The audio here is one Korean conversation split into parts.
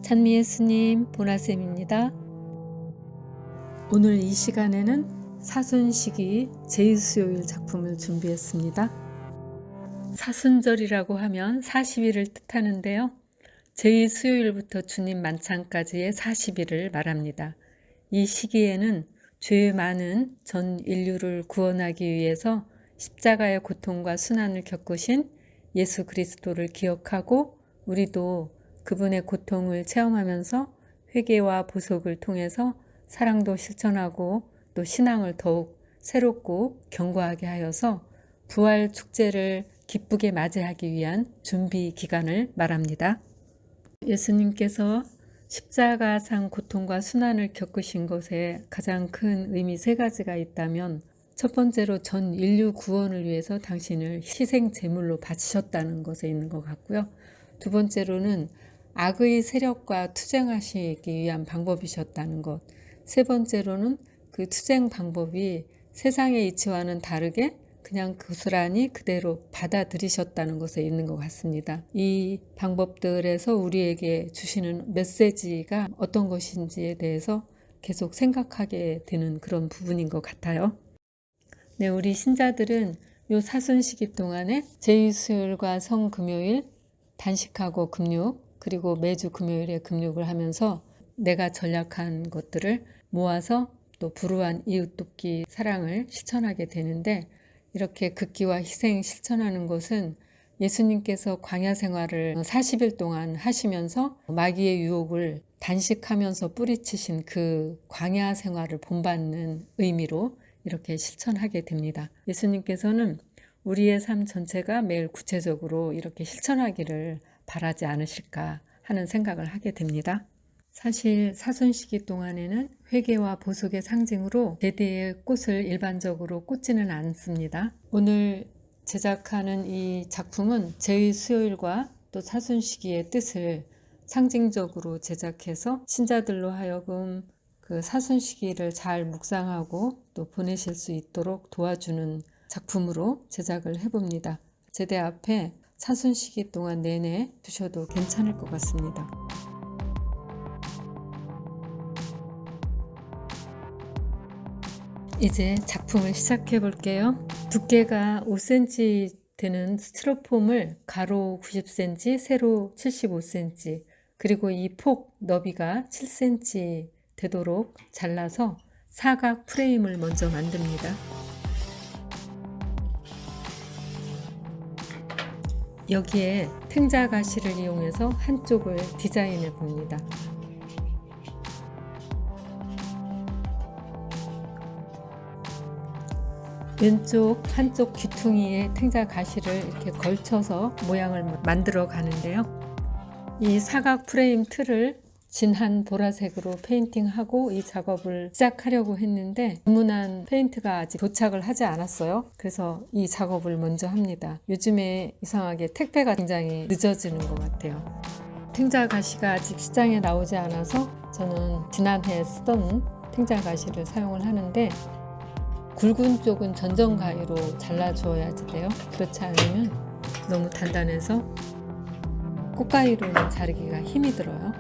찬미예수님 보나쌤입니다. 오늘 이 시간에는 사순시기 제2수요일 작품을 준비했습니다. 사순절이라고 하면 40일을 뜻하는데요. 제2수요일부터 주님 만찬까지의 40일을 말합니다. 이 시기에는 죄 많은 전 인류를 구원하기 위해서 십자가의 고통과 순환을 겪으신 예수 그리스도를 기억하고 우리도 그분의 고통을 체험하면서 회개와 보속을 통해서 사랑도 실천하고 또 신앙을 더욱 새롭고 견고하게 하여서 부활 축제를 기쁘게 맞이하기 위한 준비 기간을 말합니다. 예수님께서 십자가상 고통과 순환을 겪으신 것에 가장 큰 의미 세 가지가 있다면 첫 번째로 전 인류 구원을 위해서 당신을 희생 제물로 바치셨다는 것에 있는 것 같고요. 두 번째로는 악의 세력과 투쟁하시기 위한 방법이셨다는 것. 세 번째로는 그 투쟁 방법이 세상의 이치와는 다르게 그냥 고스란히 그대로 받아들이셨다는 것에 있는 것 같습니다. 이 방법들에서 우리에게 주시는 메시지가 어떤 것인지에 대해서 계속 생각하게 되는 그런 부분인 것 같아요. 네, 우리 신자들은 요 사순시기 동안에 제2수요일과 성금요일 단식하고 금육 그리고 매주 금요일에 금육을 하면서 내가 전략한 것들을 모아서 또 불우한 이웃 돕기 사랑을 실천하게 되는데 이렇게 극기와 희생 실천하는 것은 예수님께서 광야 생활을 40일 동안 하시면서 마귀의 유혹을 단식하면서 뿌리치신 그 광야 생활을 본받는 의미로 이렇게 실천하게 됩니다. 예수님께서는 우리의 삶 전체가 매일 구체적으로 이렇게 실천하기를 바라지 않으실까 하는 생각을 하게 됩니다. 사실 사순시기 동안에는 회개와 보속의 상징으로 제대의 꽃을 일반적으로 꽂지는 않습니다. 오늘 제작하는 이 작품은 제2수요일과 또 사순시기의 뜻을 상징적으로 제작해서 신자들로 하여금 그 사순시기를 잘 묵상하고 또 보내실 수 있도록 도와주는 작품으로 제작을 해봅니다. 제대 앞에 사순시기 동안 내내 두셔도 괜찮을 것 같습니다. 이제 작품을 시작해 볼게요. 두께가 5cm 되는 스티로폼을 가로 90cm, 세로 75cm, 그리고 이 폭 너비가 7cm 되도록 잘라서 사각 프레임을 먼저 만듭니다. 여기에 탱자 가시를 이용해서 한쪽을 디자인해 봅니다. 왼쪽 한쪽 귀퉁이에 탱자 가시를 이렇게 걸쳐서 모양을 만들어 가는데요. 이 사각 프레임 틀을 진한 보라색으로 페인팅하고 이 작업을 시작하려고 했는데 주문한 페인트가 아직 도착을 하지 않았어요. 그래서 이 작업을 먼저 합니다. 요즘에 이상하게 택배가 굉장히 늦어지는 것 같아요. 탱자 가시가 아직 시장에 나오지 않아서 저는 지난해 쓰던 탱자 가시를 사용을 하는데 굵은 쪽은 전정 가위로 잘라 주어야지 돼요. 그렇지 않으면 너무 단단해서 꽃가위로는 자르기가 힘이 들어요.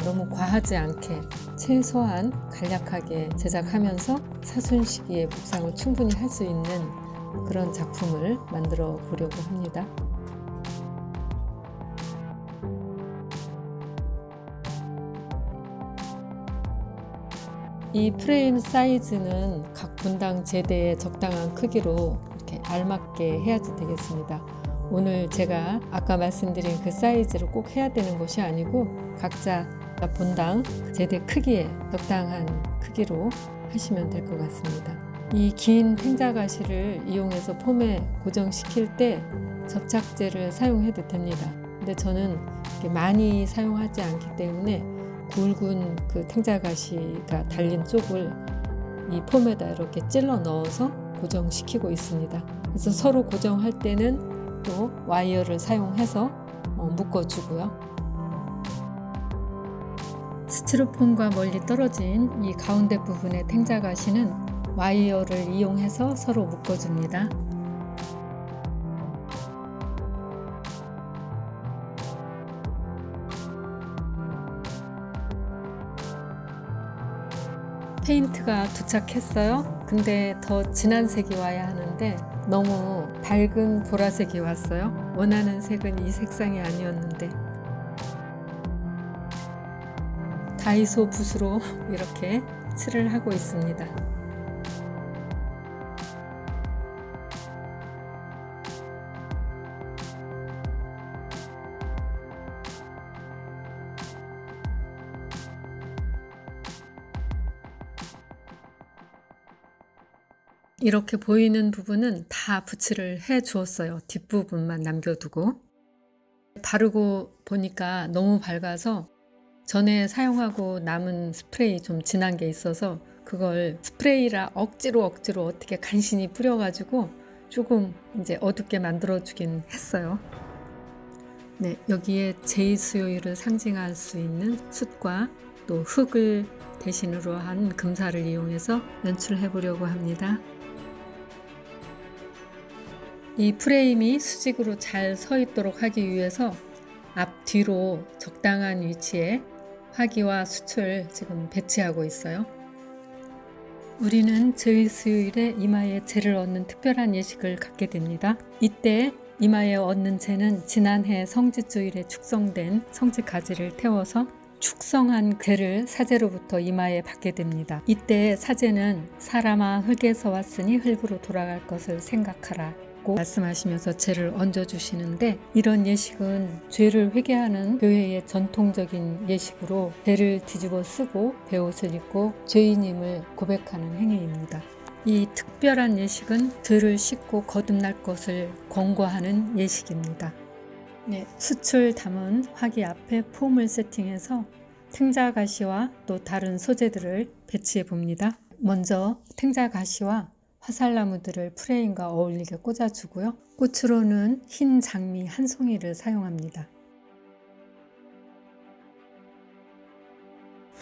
너무 과하지 않게 최소한 간략하게 제작하면서 사순시기의 묵상을 충분히 할 수 있는 그런 작품을 만들어 보려고 합니다. 이 프레임 사이즈는 각 분당 제대에 적당한 크기로 이렇게 알맞게 해야지 되겠습니다. 오늘 제가 아까 말씀드린 그 사이즈로 꼭 해야 되는 것이 아니고 각자 본당 제대 크기에 적당한 크기로 하시면 될 것 같습니다. 이 긴 탱자 가시를 이용해서 폼에 고정시킬 때 접착제를 사용해도 됩니다. 근데 저는 많이 사용하지 않기 때문에 굵은 그 탱자 가시가 달린 쪽을 이 폼에다 이렇게 찔러 넣어서 고정시키고 있습니다. 그래서 서로 고정할 때는 또 와이어를 사용해서 묶어주고요. 스티로폼과 멀리 떨어진 이 가운데 부분의 탱자 가시는 와이어를 이용해서 서로 묶어줍니다. 페인트가 도착했어요. 근데 더 진한 색이 와야 하는데 너무 밝은 보라색이 왔어요. 원하는 색은 이 색상이 아니었는데 다이소 붓으로 이렇게 칠을 하고 있습니다. 이렇게 보이는 부분은 다 붓칠을 해 주었어요. 뒷부분만 남겨두고. 바르고 보니까 너무 밝아서 전에 사용하고 남은 스프레이 좀 진한 게 있어서 그걸 스프레이라 억지로 어떻게 간신히 뿌려가지고 조금 이제 어둡게 만들어 주긴 했어요. 네, 여기에 제2수요일을 상징할 수 있는 숯과 또 흙을 대신으로 한 금사를 이용해서 연출해 보려고 합니다. 이 프레임이 수직으로 잘 서 있도록 하기 위해서 앞뒤로 적당한 위치에 화기와 숯을 지금 배치하고 있어요. 우리는 제2수요일에 이마에 재를 얻는 특별한 예식을 갖게 됩니다. 이때 이마에 얻는 재는 지난해 성지주일에 축성된 성지가지를 태워서 축성한 재를 사제로부터 이마에 받게 됩니다. 이때 사제는 사람아 흙에서 왔으니 흙으로 돌아갈 것을 생각하라 말씀하시면서 재를 얹어주시는데, 이런 예식은 죄를 회개하는 교회의 전통적인 예식으로 재를 뒤집어 쓰고 베옷을 입고 죄인임을 고백하는 행위입니다. 이 특별한 예식은 죄를 씻고 거듭날 것을 권고하는 예식입니다. 네, 숯을 담은 화기 앞에 폼을 세팅해서 탱자가시와 또 다른 소재들을 배치해 봅니다. 먼저 탱자가시와 화살나무들을 프레임과 어울리게 꽂아주고요. 꽃으로는 흰 장미 한 송이를 사용합니다.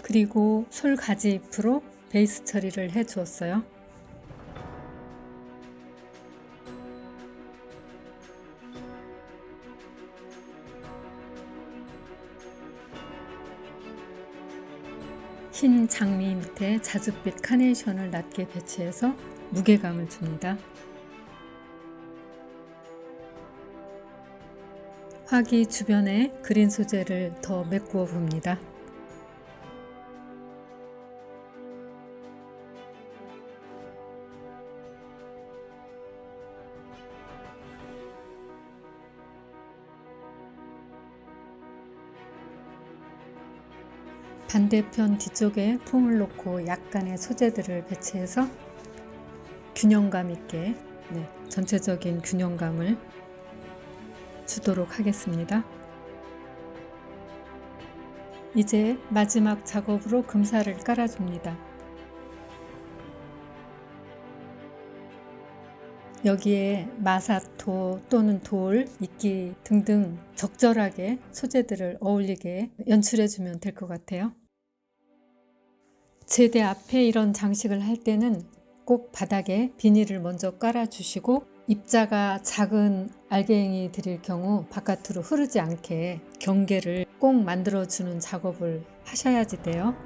그리고 솔가지 잎으로 베이스 처리를 해 주었어요. 흰 장미 밑에 자줏빛 카네이션을 낮게 배치해서 무게감을 줍니다. 화기 주변에 그린 소재를 더 메꾸어 봅니다. 반대편 뒤쪽에 폼을 놓고 약간의 소재들을 배치해서 균형감 있게 전체적인 균형감을 주도록 하겠습니다. 이제 마지막 작업으로 금사를 깔아줍니다. 여기에 마사토 또는 돌, 이끼 등등 적절하게 소재들을 어울리게 연출해주면 될 것 같아요. 제대 앞에 이런 장식을 할 때는 꼭 바닥에 비닐을 먼저 깔아주시고, 입자가 작은 알갱이 들일 경우 바깥으로 흐르지 않게 경계를 꼭 만들어주는 작업을 하셔야지 돼요.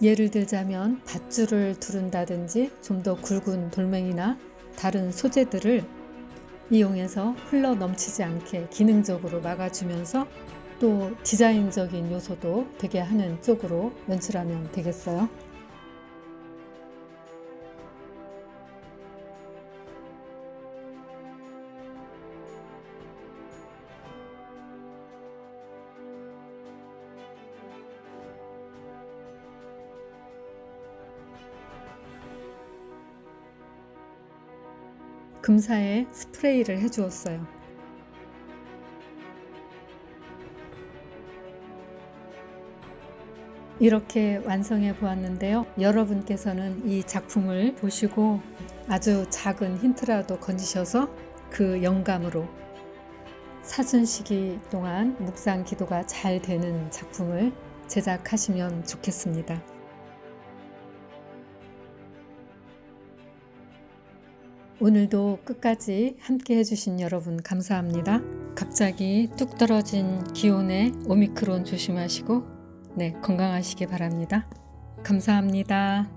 예를 들자면 밧줄을 두른다든지 좀 더 굵은 돌멩이나 다른 소재들을 이용해서 흘러 넘치지 않게 기능적으로 막아주면서 또 디자인적인 요소도 되게 하는 쪽으로 연출하면 되겠어요. 금사에 스프레이를 해주었어요. 이렇게 완성해 보았는데요. 여러분께서는 이 작품을 보시고 아주 작은 힌트라도 건지셔서 그 영감으로 사순시기 동안 묵상 기도가 잘 되는 작품을 제작하시면 좋겠습니다. 오늘도 끝까지 함께 해주신 여러분 감사합니다. 갑자기 뚝 떨어진 기온에 오미크론 조심하시고 네, 건강하시기 바랍니다. 감사합니다.